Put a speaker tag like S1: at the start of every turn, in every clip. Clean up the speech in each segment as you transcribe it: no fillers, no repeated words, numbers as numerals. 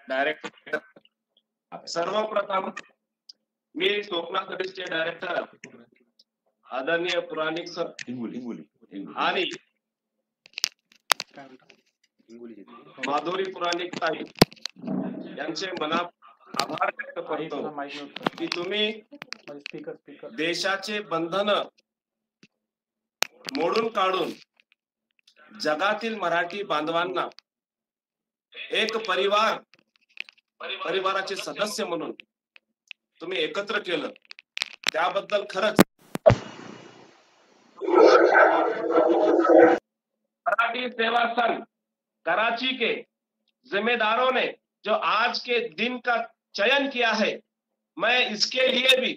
S1: Director, सर्वप्रथम मी स्वप्नाखडीचे director आदरणीय पुराणिक sir आणि माधुरी पुराणिक ताई यांचे मनात आभार व्यक्त करतो की तुम्ही देशाचे बंधन मोडून काढून जगातील मराठी बांधवांना एक परिवाराचे सदस्य म्हणून तुम्ही एकत्र केलं, त्याबद्दल खरंच मराठी सेवा संघ कराची के जिम्मेदारों ने जो आज के दिन का चयन किया है, मैं इसके लिए भी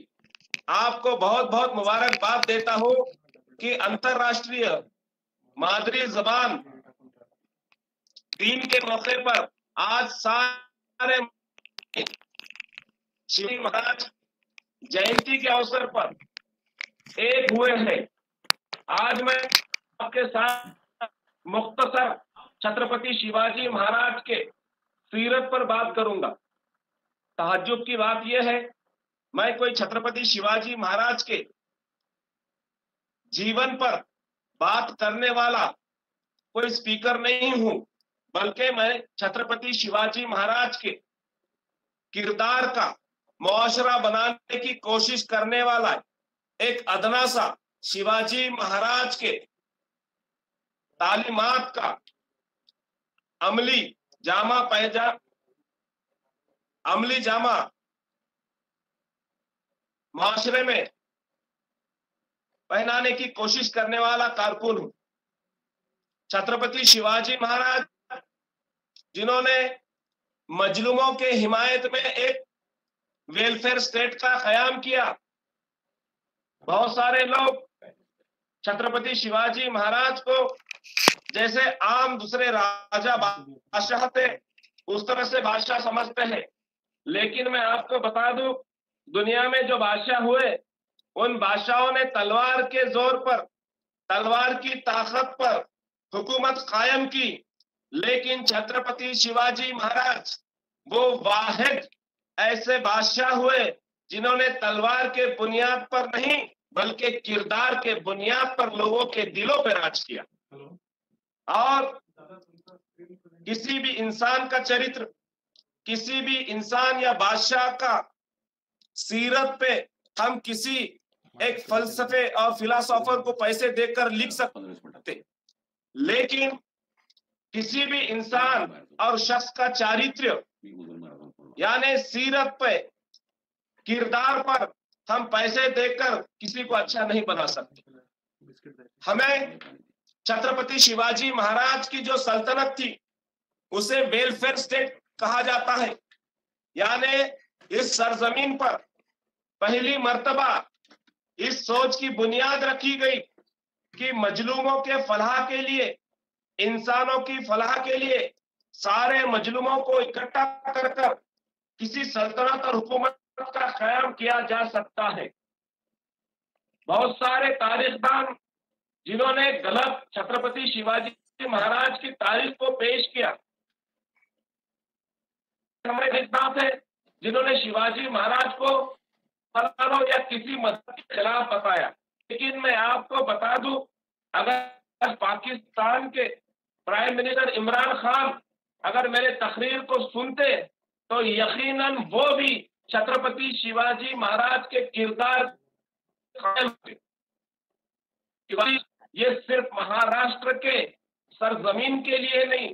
S1: आपको बहुत बहुत मुबारकबाद देता हूं कि अंतरराष्ट्रीय मादरी जबान दिन के मौके पर आज सारे श्री महाराज जयंती के अवसर पर एक हुए हैं। आज मैं आपके साथ मुख्तसर छत्रपति शिवाजी महाराज के सीरत पर बात करूंगा। तहज्जुब की बात यह है, मैं कोई छत्रपति शिवाजी महाराज के जीवन पर बात करने वाला कोई स्पीकर नहीं हूं, बल्कि मैं छत्रपति शिवाजी महाराज के किरदार का मुआशरा बनाने की कोशिश करने वाला एक अदना सा शिवाजी महाराज के तालीमात का अमली जामा माशरे में पहनाने की कोशिश करने वाला कारकुन हूं। छत्रपति शिवाजी महाराज जिन्होंने मजलूमों के हिमायत में एक वेलफेयर स्टेट का कयाम किया। बहुत सारे लोग छत्रपति शिवाजी महाराज को जैसे आम दूसरे राजा बादशाह थे उस तरह से बादशाह समझते हैं, लेकिन मैं आपको बता दूं, दुनिया में जो बादशाह हुए उन बादशाहों ने तलवार के जोर पर, तलवार की ताकत पर हुकूमत कायम की, लेकिन छत्रपति शिवाजी महाराज वो वाहिद ऐसे बादशाह हुए जिन्होंने तलवार के बुनियाद पर नहीं बल्कि किरदार के बुनियाद पर लोगों के दिलों पर राज किया। और किसी भी इंसान का चरित्र, किसी भी इंसान या बादशाह का सीरत पे हम किसी एक फलसफे और फिलोसोफर को पैसे देकर लिख सकते, लेकिन किसी भी इंसान और शख्स का चारित्र्य यानी सीरत पे, किरदार पर हम पैसे देकर किसी को अच्छा नहीं बना सकते। हमें छत्रपति शिवाजी महाराज की जो सल्तनत थी उसे वेलफेयर स्टेट कहा जाता है, यानी इस सरजमीन पर पहली मर्तबा इस सोच की बुनियाद रखी गई कि मजलूमों के फलाह के लिए, इंसानों की फलाह के लिए सारे मजलूमों को इकट्ठा कर किसी सल्तनत और हुकूमत का क़याम किया जा सकता है। बहुत सारे तारीखदान जिन्होंने गलत छत्रपति शिवाजी महाराज की तारीख को पेश किया, हमारे थे जिन्होंने शिवाजी महाराज को या किसी मजहब के खिलाफ बताया, लेकिन मैं आपको बता दूं, अगर पाकिस्तान के प्राइम मिनिस्टर इमरान खान अगर मेरे तकरीर को सुनते तो यकीनन वो भी छत्रपति शिवाजी महाराज के किरदार ये सिर्फ महाराष्ट्र के सरजमीन के लिए नहीं,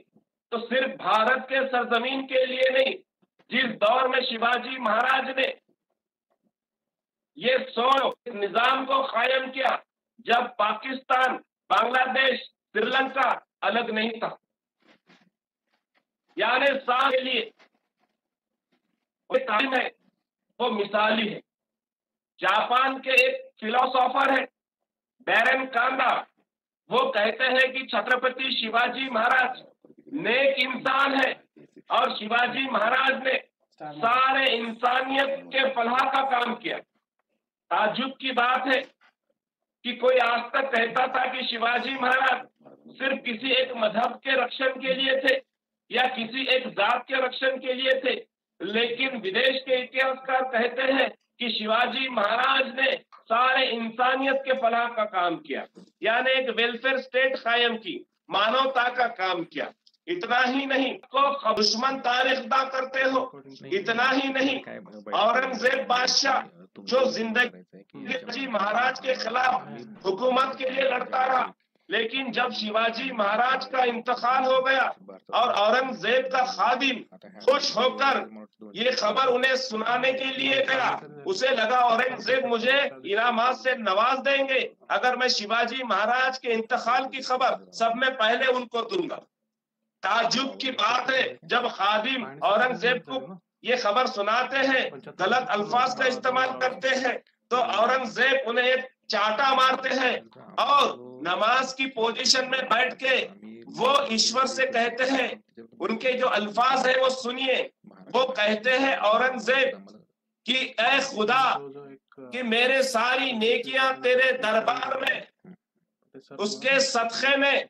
S1: तो सिर्फ भारत के सरजमीन के लिए नहीं, जिस दौर में शिवाजी महाराज ने ये निजाम को कायम किया जब पाकिस्तान, बांग्लादेश, श्रीलंका अलग नहीं था, यानी साल के लिए वो तालीम है, वो मिसाली है। जापान के एक फिलोसोफर है बैरन कांदा, वो कहते हैं कि छत्रपति शिवाजी महाराज नेक इंसान है और शिवाजी महाराज ने सारे इंसानियत के फलाह का काम किया। ताज्जुब की बात है कि कोई आज तक कहता था कि शिवाजी महाराज सिर्फ किसी एक मजहब के रक्षण के लिए थे, या किसी एक जात के रक्षण के लिए थे, लेकिन विदेश के इतिहासकार कहते हैं कि शिवाजी महाराज ने सारे इंसानियत के फलाह का काम किया, यानी एक वेलफेयर स्टेट कायम की, मानवता का काम किया। इतना ही नहीं, को दुश्मन तारीखदा करते हो, इतना ही नहीं, औरंगजेब बादशाह जो जिंदगी महाराज के खिलाफ हुकूमत के लिए लड़ता रहा, लेकिन जब शिवाजी महाराज का इंतकाल हो गया और औरंगजेब का खादिम खुश होकर ये खबर उन्हें सुनाने के लिए गया, उसे लगा औरंगजेब मुझे इनामात से नवाज देंगे अगर मैं शिवाजी महाराज के इंतकाल की खबर सब में पहले उनको दूंगा। ताज्जुब की बात है, जब खादिम औरंगजेब को ये खबर सुनाते हैं, गलत अल्फाज का इस्तेमाल करते हैं, तो औरंगजेब उन्हें एक चाटा मारते हैं और नमाज की पोजीशन में बैठ के वो ईश्वर से कहते हैं, उनके जो अल्फाज है वो सुनिए। वो कहते हैं औरंगजेब कि ऐ खुदा कि मेरे सारी नेकियां तेरे दरबार में, उसके सदक़े में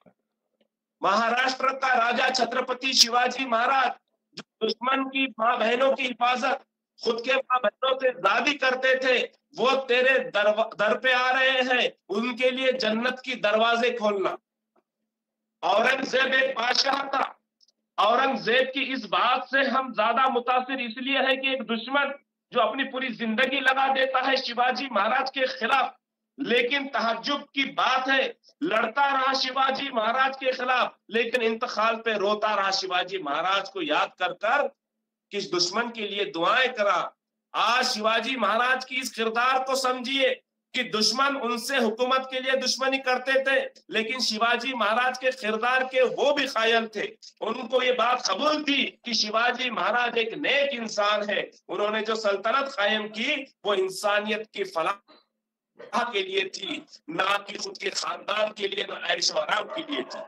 S1: महाराष्ट्र का राजा छत्रपति शिवाजी महाराज जो दुश्मन की माँ बहनों की हिफाजत खुद के माँ बहनों से ज्यादा करते थे, वो तेरे दर पे आ रहे हैं, उनके लिए जन्नत की दरवाजे खोलना। औरंगजेब एक बादशाह था। औरंगजेब की इस बात से हम ज्यादा मुतासिर इसलिए है कि एक दुश्मन जो अपनी पूरी जिंदगी लगा देता है शिवाजी महाराज के खिलाफ, लेकिन तहज्जुब की बात है, लड़ता रहा शिवाजी महाराज के खिलाफ, लेकिन इंतकाल पे रोता रहा शिवाजी महाराज को याद कर कर, किस दुश्मन के लिए दुआएं करा। आज शिवाजी महाराज की इस किरदार को समझिए कि दुश्मन उनसे हुकूमत के लिए दुश्मनी करते थे, लेकिन शिवाजी महाराज के किरदार के वो भी कायल थे। उनको ये बात कबूल थी कि शिवाजी महाराज एक नेक इंसान है, उन्होंने जो सल्तनत कायम की वो इंसानियत की फलाह के लिए थी, ना कि खुद के खानदान के लिए, ना ऐश व आराम के लिए थी।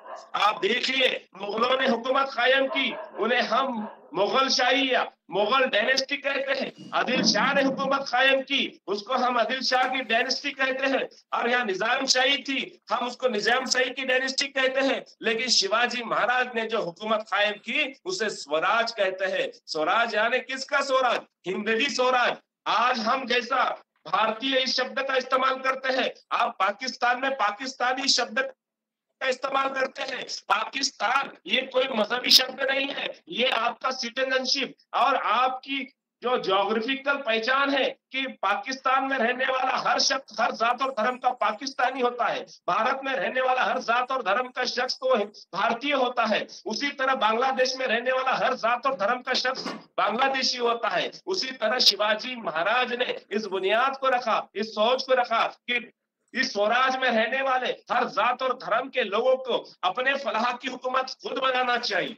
S1: आप देखिए, मुगलों ने हुकूमत कायम की, उन्हें हम मुगल शाही या मुगल डायनेस्टी कहते हैं। आदिल शाह ने हुकूमत कायम की, उसको हम आदिल शाह की डायनेस्टी कहते हैं। और यहाँ निजाम शाही थी, हम उसको निजाम शाही की डायनेस्टी कहते हैं। लेकिन शिवाजी महाराज ने जो हुकूमत कायम की उसे स्वराज कहते हैं। स्वराज यानी किसका स्वराज? हिंदवी स्वराज। आज हम जैसा भारतीय इस शब्द का इस्तेमाल करते हैं, आप पाकिस्तान में पाकिस्तानी शब्द का इस्तेमाल करते हैं। पाकिस्तान ये कोई मजहबी शब्द नहीं है, ये आपका सिटीजनशिप और आपकी जो ज्योग्राफिकल पहचान है कि पाकिस्तान में रहने वाला हर शख्स हर जात और धर्म का पाकिस्तानी होता है, भारत में रहने वाला हर जात और धर्म का शख्स तो भारतीय होता है। उसी तरह बांग्लादेश में रहने वाला हर जात और धर्म का शख्स बांग्लादेशी होता है। उसी तरह शिवाजी महाराज ने इस बुनियाद को रखा, इस सोच को रखा कि इस स्वराज में रहने वाले हर जात और धर्म के लोगों को अपने फलाह की हुकूमत खुद बनाना चाहिए,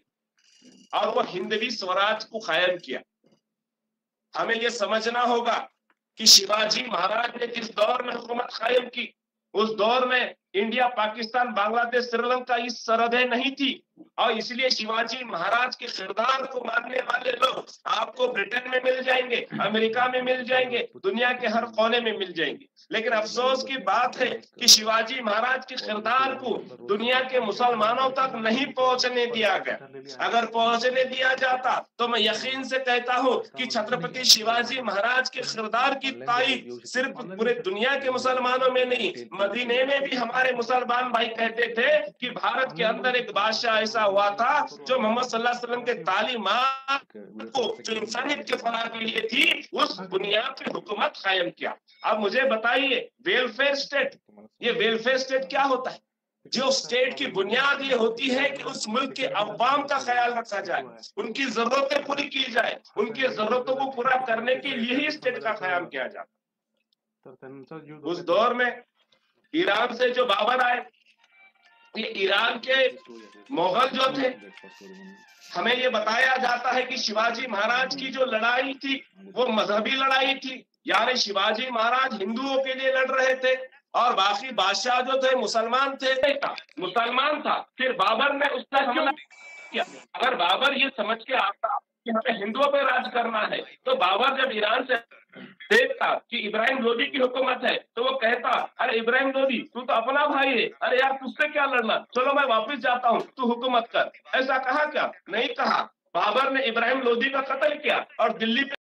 S1: और वो हिंदवी स्वराज को कायम किया। हमें ये समझना होगा कि शिवाजी महाराज ने जिस दौर में हुकूमत कायम की, उस दौर में इंडिया, पाकिस्तान, बांग्लादेश, श्रीलंका इस सरहदें नहीं थी, और इसलिए शिवाजी महाराज के किरदार को मानने वाले लोग आपको ब्रिटेन में मिल जाएंगे, अमेरिका में मिल जाएंगे, दुनिया के हर कोने में मिल जाएंगे। लेकिन अफसोस की बात है कि शिवाजी महाराज के किरदार को दुनिया के मुसलमानों तक नहीं पहुंचने दिया गया। अगर पहुंचने दिया जाता तो मैं यकीन से कहता हूं कि छत्रपति शिवाजी महाराज के किरदार की तारीफ सिर्फ पूरे दुनिया के मुसलमानों में नहीं, मदीने में भी हमारे मुसलमान भाई कहते थे कि भारत के अंदर एक बादशाह ऐसा हुआ था जो मोहम्मद सल्लल्लाहु अलैहि वसल्लम के तालीमात को जो इंसानियत के फलाह के लिए थी, उस बुनियाद पे हुकूमत कायम किया। अब मुझे बताइए, वेलफेयर स्टेट, ये वेलफेयर स्टेट क्या होता है? जो स्टेट की बुनियाद ये होती है कि उस मुल्क के अवाम का ख्याल रखा जाए, उनकी जरूरतें पूरी की जाए, उनकी जरूरतों को पूरा करने के लिए ही स्टेट का ख्याल किया जाता। उस दौर में ईरान से जो बाबर आए, ये ईरान के मुगल जो थे, हमें ये बताया जाता है कि शिवाजी महाराज की जो लड़ाई थी वो मजहबी लड़ाई थी, यानी शिवाजी महाराज हिंदुओं के लिए लड़ रहे थे और बाकी बादशाह जो थे मुसलमान थे। मुसलमान था, फिर बाबर ने उसका हमला किया। अगर बाबर ये समझ के आता कि हमें हिंदुओं पे राज करना है, तो बाबर जब ईरान से देखता कि इब्राहिम लोदी की हुकूमत है तो वो कहता, अरे इब्राहिम लोदी तू तो अपना भाई है, अरे यार तुझसे क्या लड़ना, चलो मैं वापस जाता हूँ, तू हुकूमत कर। ऐसा कहा क्या? नहीं कहा। बाबर ने इब्राहिम लोदी का कत्ल किया और दिल्ली पे